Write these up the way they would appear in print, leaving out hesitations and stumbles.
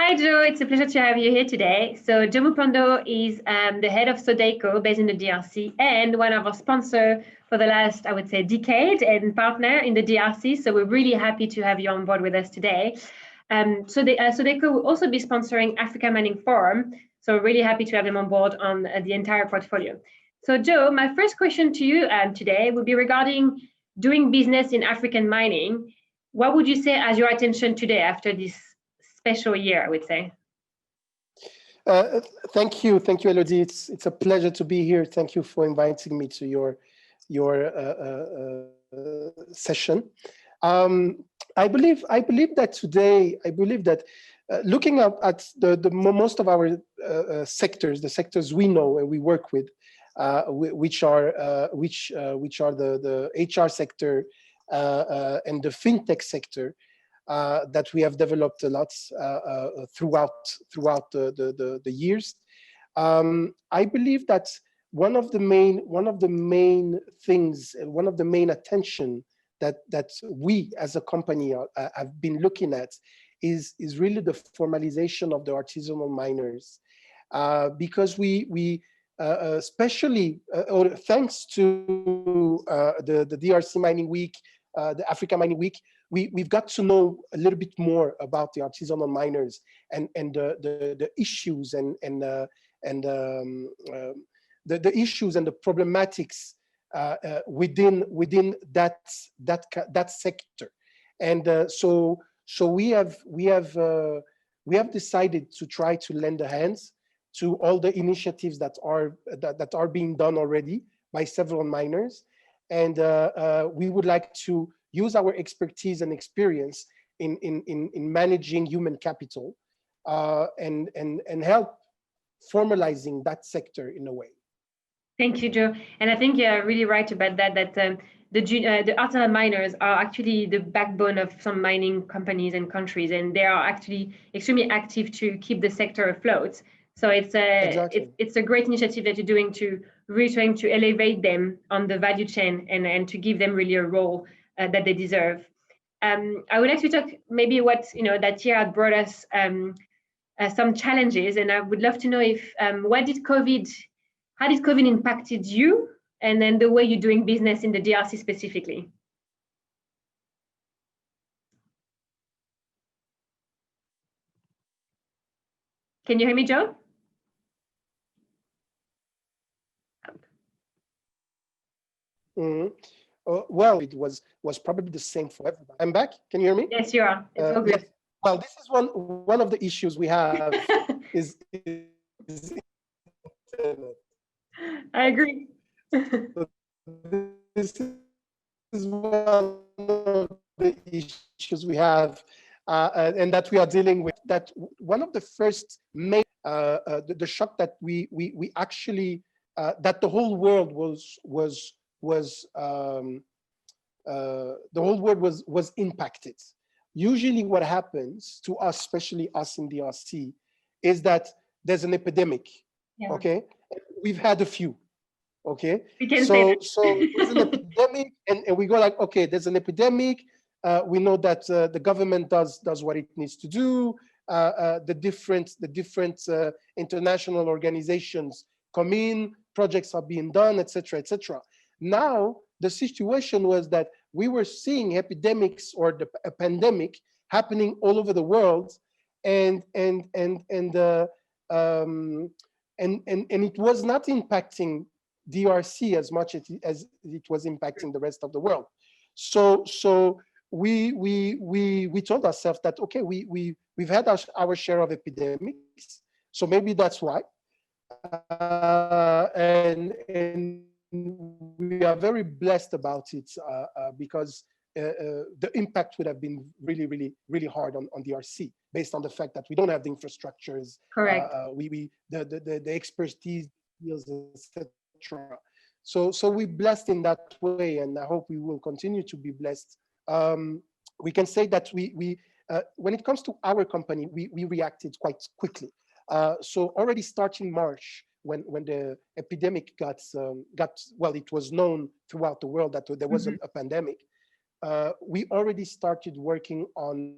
Hi, Joe. It's a pleasure to have you here today. So, Djo Moupondo is the head of Sodeco based in the DRC and one of our sponsors for the last, I would say, decade and partner in the DRC. So, we're really happy to have you on board with us today. Sodeco will also be sponsoring Africa Mining Forum. So, we're really happy to have them on board on the entire portfolio. So, Joe, my first question to you today would be regarding doing business in African mining. What would you say as your attention today after this special year, I would say? Thank you, Elodie. It's a pleasure to be here. Thank you for inviting me to your session. I believe that today, looking at the most of our sectors, the sectors we know and we work with, which are the HR sector and the fintech sector. That we have developed a lot throughout the years. I believe that one of the main things, one of the main attention that we as a company have been looking at is really the formalization of the artisanal miners, because we especially thanks to the DRC Mining Week, the Africa Mining Week. We've got to know a little bit more about the artisanal miners and the issues and the issues and the problematics within that sector. And so we have decided to try to lend a hand to all the initiatives that are being done already by several miners, and we would like to use our expertise and experience in managing human capital and help formalizing that sector in a way. Thank you, Joe. And I think you're really right about that the artisanal miners are actually the backbone of some mining companies and countries, and they are actually extremely active to keep the sector afloat. So it's a great initiative that you're doing to really trying to elevate them on the value chain and to give them really a role that they deserve. I would like to talk maybe what that year had brought us some challenges, and I would love to know if how did COVID impacted you, and then the way you're doing business in the DRC specifically. Can you hear me, Joe? Mm-hmm. Well, it was probably the same for everybody. I'm back. Can you hear me? Yes, you are. It's all good. Yes. Well, this is one of the issues we have is I agree. So this is one of the issues we have, and that we are dealing with. That one of the first main the shock that we actually that the whole world was impacted. Usually what happens to us, especially us in DRC, is that there's an epidemic. Yeah. Okay, we've had a few. Okay, we can say that. So there's an epidemic, and we go like, okay, there's an epidemic. We know that the government does what it needs to do. The different international organizations come in, projects are being done, etc., etc. Now the situation was that we were seeing epidemics or a pandemic happening all over the world, and it was not impacting DRC as much as it was impacting the rest of the world. So we told ourselves that okay, we've had our share of epidemics, so maybe that's why, and we are very blessed about it because the impact would have been really hard on DRC based on the fact that we don't have the infrastructures. Correct. The expertise, etc. So we're blessed in that way, and I hope we will continue to be blessed. We can say that we when it comes to our company, we reacted quite quickly. So already starting March, when the epidemic got well, it was known throughout the world that there was a pandemic. We already started working on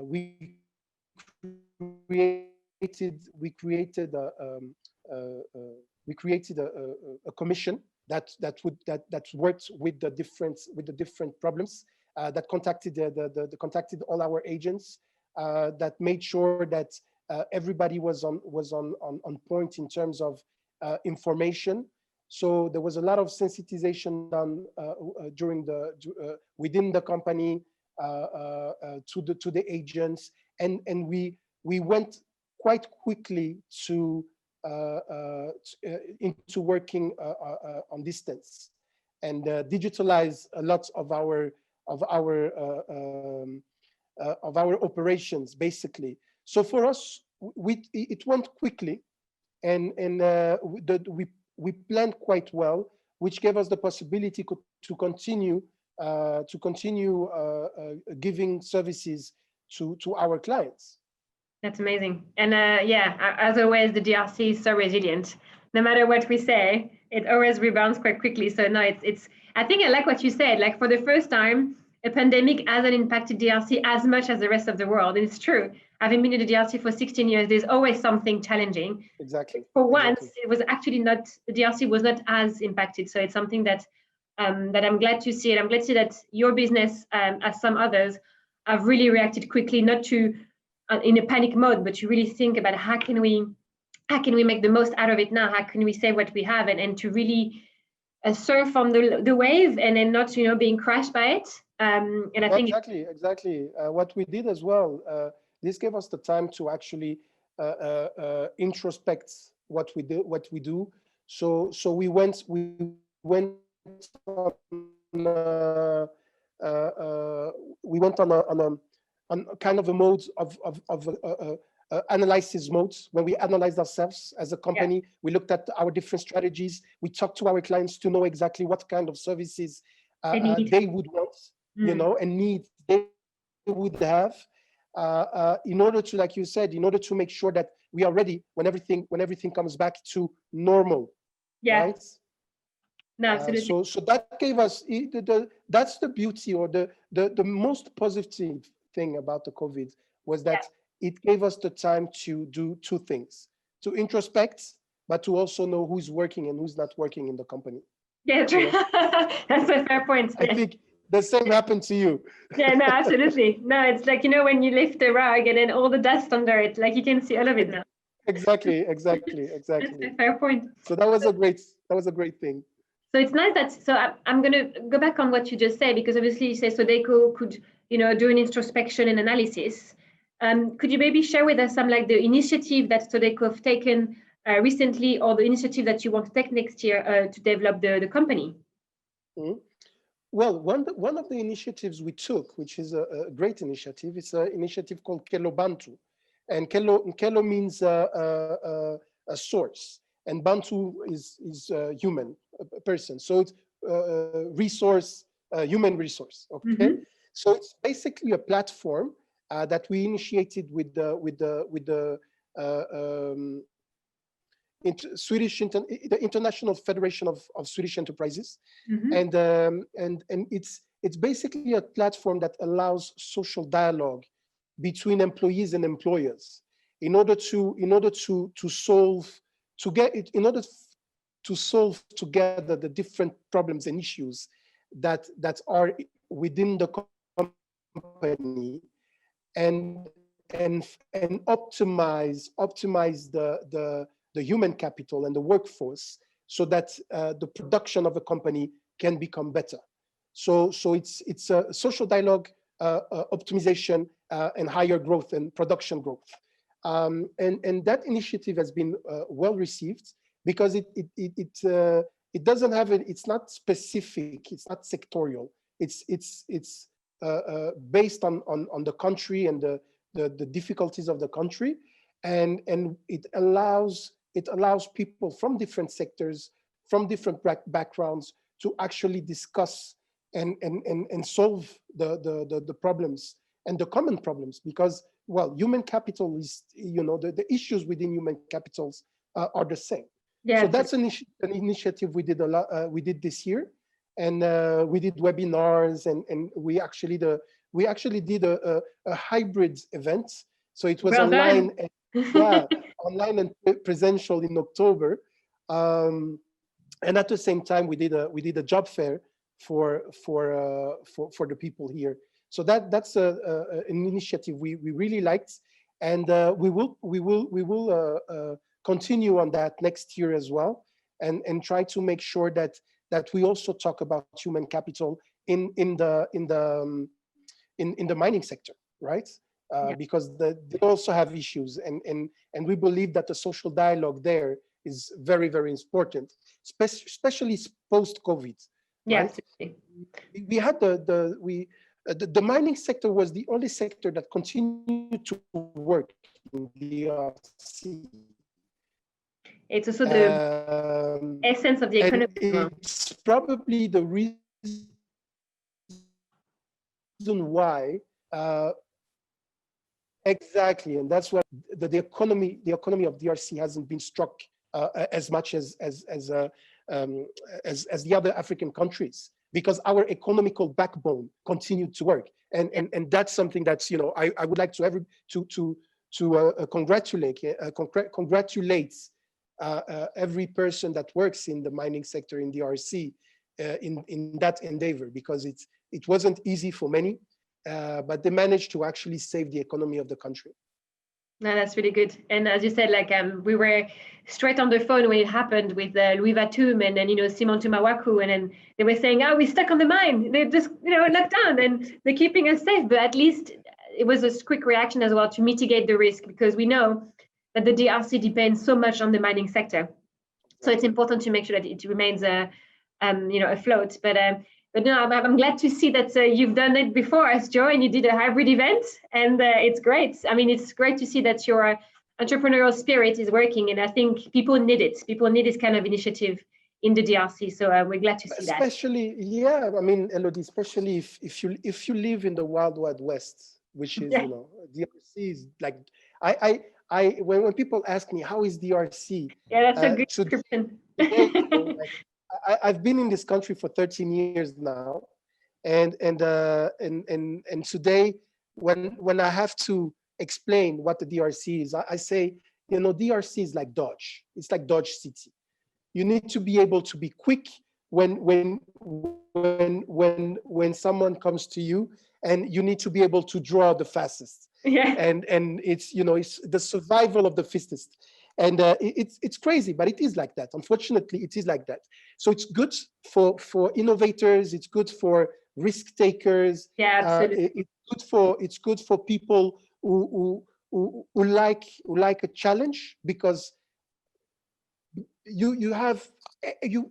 we created a commission that worked with the different problems, that contacted contacted all our agents, that made sure that everybody was on point in terms of information. So there was a lot of sensitization done during within the company, to the agents, and we went quite quickly to into working on distance, and digitalize a lot of our operations, basically. So for us, it went quickly, and we planned quite well, which gave us the possibility to continue giving services to our clients. That's amazing. And yeah, as always, the DRC is so resilient. No matter what we say, it always rebounds quite quickly. So no, it's. I think I like what you said. Like for the first time, a pandemic hasn't impacted DRC as much as the rest of the world. And it's true. Having been in the DRC for 16 years, there's always something challenging. Exactly. For once, it was actually not, the DRC was not as impacted. So it's something that that I'm glad to see. And I'm glad to see that your business, as some others, have really reacted quickly, not to in a panic mode, but to really think about how can we make the most out of it now? How can we save what we have, and to really surf on the wave, and then not being crashed by it. And I think exactly what we did as well. This gave us the time to actually introspect what we do. So we went on we went on kind of a mode of analysis modes. When we analyzed ourselves as a company, yeah, we looked at our different strategies. We talked to our clients to know exactly what kind of services they would want, and need they would have, in order to, like you said, in order to make sure that we are ready when everything comes back to normal. Yeah. Right? No, absolutely. So that gave us that's the beauty, or the most positive thing about the COVID was that it gave us the time to do two things: to introspect, but to also know who's working and who's not working in the company. Yeah, true. That's a fair point. I think the same happened to you. Yeah, no, absolutely. No, it's like, when you lift a rug and then all the dust under it, like you can see all of it now. Exactly. That's a fair point. So that was a great thing. So it's nice that, so I'm going to go back on what you just said, because obviously you say Sodeco could, do an introspection and analysis. Could you maybe share with us some, like, the initiative that Sodeco have taken recently, or the initiative that you want to take next year to develop the company? Mm-hmm. Well, one of the initiatives we took, which is a great initiative, it's an initiative called Kelo Bantu. And Kelo means a source, and Bantu is human, a person. So it's resource, human resource. Okay, mm-hmm. So it's basically a platform that we initiated with the the International Federation of Swedish Enterprises, mm-hmm. and it's basically a platform that allows social dialogue between employees and employers in order to solve together the different problems and issues that are within the company, and optimize the human capital and the workforce, so that the production of a company can become better. So it's a social dialogue, optimization, and higher growth and production growth. And that initiative has been well received, because it doesn't have it's not specific, it's not sectorial. It's based on the country and the difficulties of the country, and it allows people from different sectors, from different backgrounds, to actually discuss and solve the problems and the common problems, because, well, human capital is, the issues within human capitals are the same. Yeah. So that's an initiative we did a lot. We did this year, and we did webinars, and we actually did a hybrid event So it was Well online, done. and, yeah, online and presential in October. Um, and at the same time, we did a job fair for the people here. So that's an initiative we really liked, and we will continue on that next year as well, and try to make sure that we also talk about human capital in the mining sector, right? Yeah. Because they also have issues, and we believe that the social dialogue there is very, very important, especially post COVID, Yeah, right? absolutely. We had the mining sector was the only sector that continued to work in the DRC. It's also the And essence of the it's economy as well. probably the reason why exactly, and that's why the economy of DRC hasn't been struck as much as the other African countries, because our economical backbone continued to work, and that's something that's, I would like to congratulate every person that works in the mining sector in DRC in that endeavor, because it wasn't easy for many, but they managed to actually save the economy of the country. No, that's really good. And as you said, like we were straight on the phone when it happened with Louis Vatum and then Simon Tumawaku, and then they were saying, "Oh, we're stuck on the mine. They're just locked down, and they're keeping us safe." But at least it was a quick reaction as well to mitigate the risk, because we know that the DRC depends so much on the mining sector. So it's important to make sure that it remains afloat. But no, I'm glad to see that you've done it before as Joe, and you did a hybrid event, and it's great. I mean, it's great to see that your entrepreneurial spirit is working, and I think people need it. People need this kind of initiative in the DRC. So we're glad to see that. Especially, yeah, I mean, Elodie, especially if you live in the wild wild west, which is, Yeah, DRC is like, when people ask me how is DRC, yeah, that's a good today, description. like, I've been in this country for 13 years now, and today, when I have to explain what the DRC is, I say, DRC is like Dodge. It's like Dodge City. You need to be able to be quick when someone comes to you, and you need to be able to draw the fastest, Yeah, and it's the survival of the fittest, and it's crazy, but it is like that. Unfortunately, it is like that. So it's good for innovators, it's good for risk takers, yeah, absolutely. it's good for people who like a challenge, because you have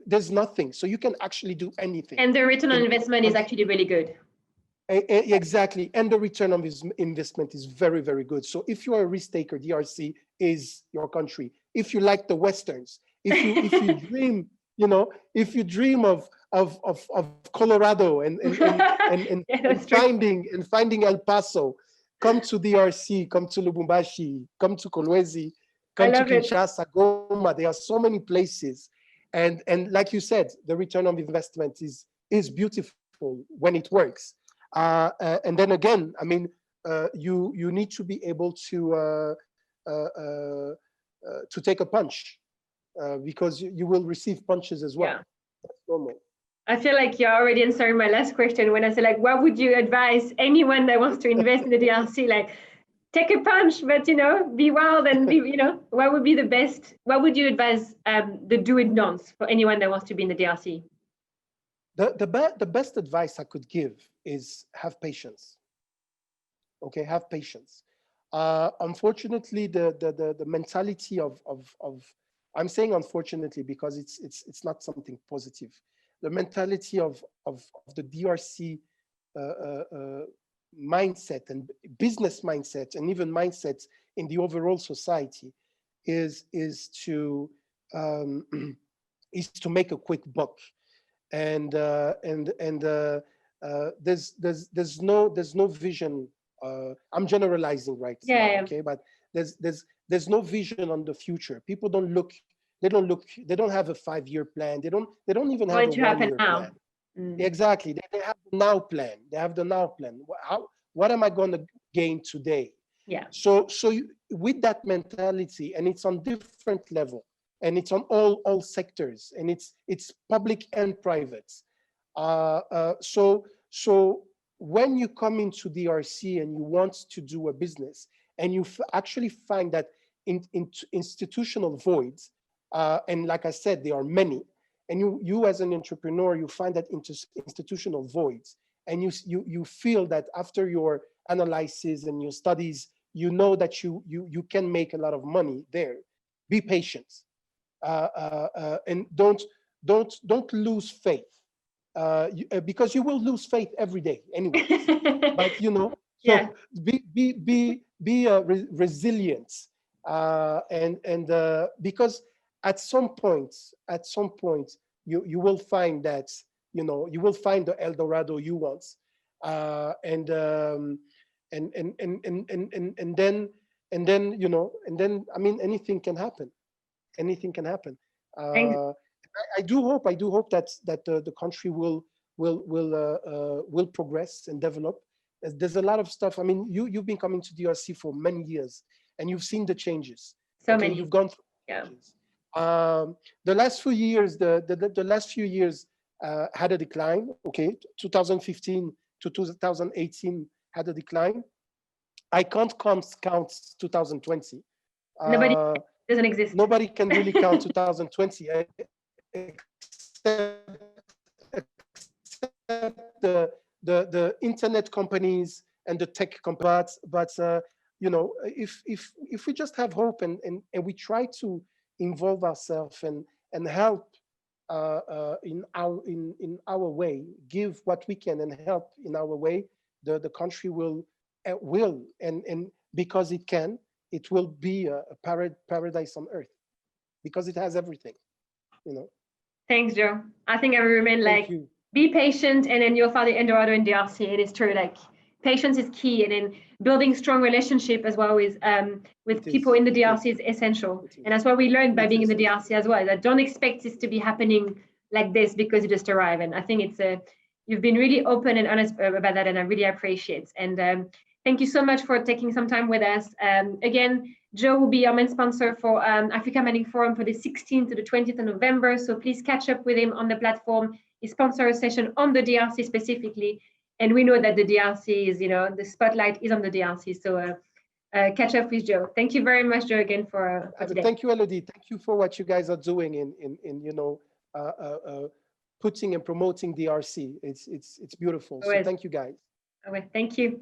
there's nothing, so you can actually do anything. And the return on in investment is actually really good. Exactly, and the return on this investment is very, very good. So if you're a risk taker, DRC is your country. If you like the westerns, if you dream, of Colorado, and Yeah, that's true. finding El Paso, come to DRC, come to Lubumbashi, come to Kolwezi, I come to love it. Kinshasa, Goma. There are so many places, and like you said, the return on investment is beautiful when it works. And then again, I mean, you need to be able to take a punch, because you will receive punches as Yeah. well. That's normal. I feel like you're already answering my last question when I say, like, what would you advise anyone that wants to invest in the DRC? Like, take a punch, but be wild and what would be the best? What would you advise the do it don'ts for anyone that wants to be in the DRC? The best advice I could give is have patience. Okay, have patience. Unfortunately, the mentality of I'm saying unfortunately because it's not something positive. The mentality of the DRC uh, uh, uh, mindset and business mindset, and even mindset in the overall society, um, is to make a quick buck, and there's no vision. I'm generalizing right Yeah, now, yeah. okay, but there's no vision on the future. People they don't have a 5-year plan. They don't even have Want a to happen 1-year plan. now. Mm. Exactly. They have the now plan. They have the now plan. What am I going to gain today? Yeah. With that mentality, and it's on different level, and it's on all sectors, and it's public and private. So when you come into DRC and you want to do a business, and you actually find that in institutional voids, and like I said, there are many, and you as an entrepreneur, you find that institutional voids, and you feel that after your analysis and your studies, you know that you can make a lot of money there. Be patient, and don't lose faith, because you will lose faith every day anyway. But so Yeah. be resilient, and because at some point you will find that you will find the El Dorado you want, and then I mean anything can happen. Anything can happen. Thanks. I do hope that the country will progress and develop. There's a lot of stuff. I mean, you've been coming to DRC for many years, and you've seen the changes. So Okay, many. you've gone through changes. The last few years, the last few years had a decline. Okay, 2015 to 2018 had a decline. I can't count 2020. Nobody doesn't exist. Nobody can really count 2020 except the internet companies and the tech companies. But if we just have hope and we try to involve ourselves and help in our way, give what we can and help in our way, the country will and because it will be a paradise on earth, because it has everything. Thanks, Djo. I think I will remain like, be patient, and then you'll find the El Dorado in DRC. It is true, like patience is key, and then building strong relationship as well with people in the DRC is essential. And that's what we learned by being in the DRC as well, that don't expect this to be happening like this because you just arrive. And I think you've been really open and honest about that, and I really appreciate it. And thank you so much for taking some time with us. Again, Djo will be our main sponsor for Africa Mining Forum for the 16th to the 20th of November. So please catch up with him on the platform. He sponsors a session on the DRC specifically. And we know that the DRC is, the spotlight is on the DRC. So catch up with Djo. Thank you very much, Djo, again for today. Thank you, Elodie. Thank you for what you guys are doing in putting and promoting DRC. It's beautiful. So thank you, guys. Okay, thank you.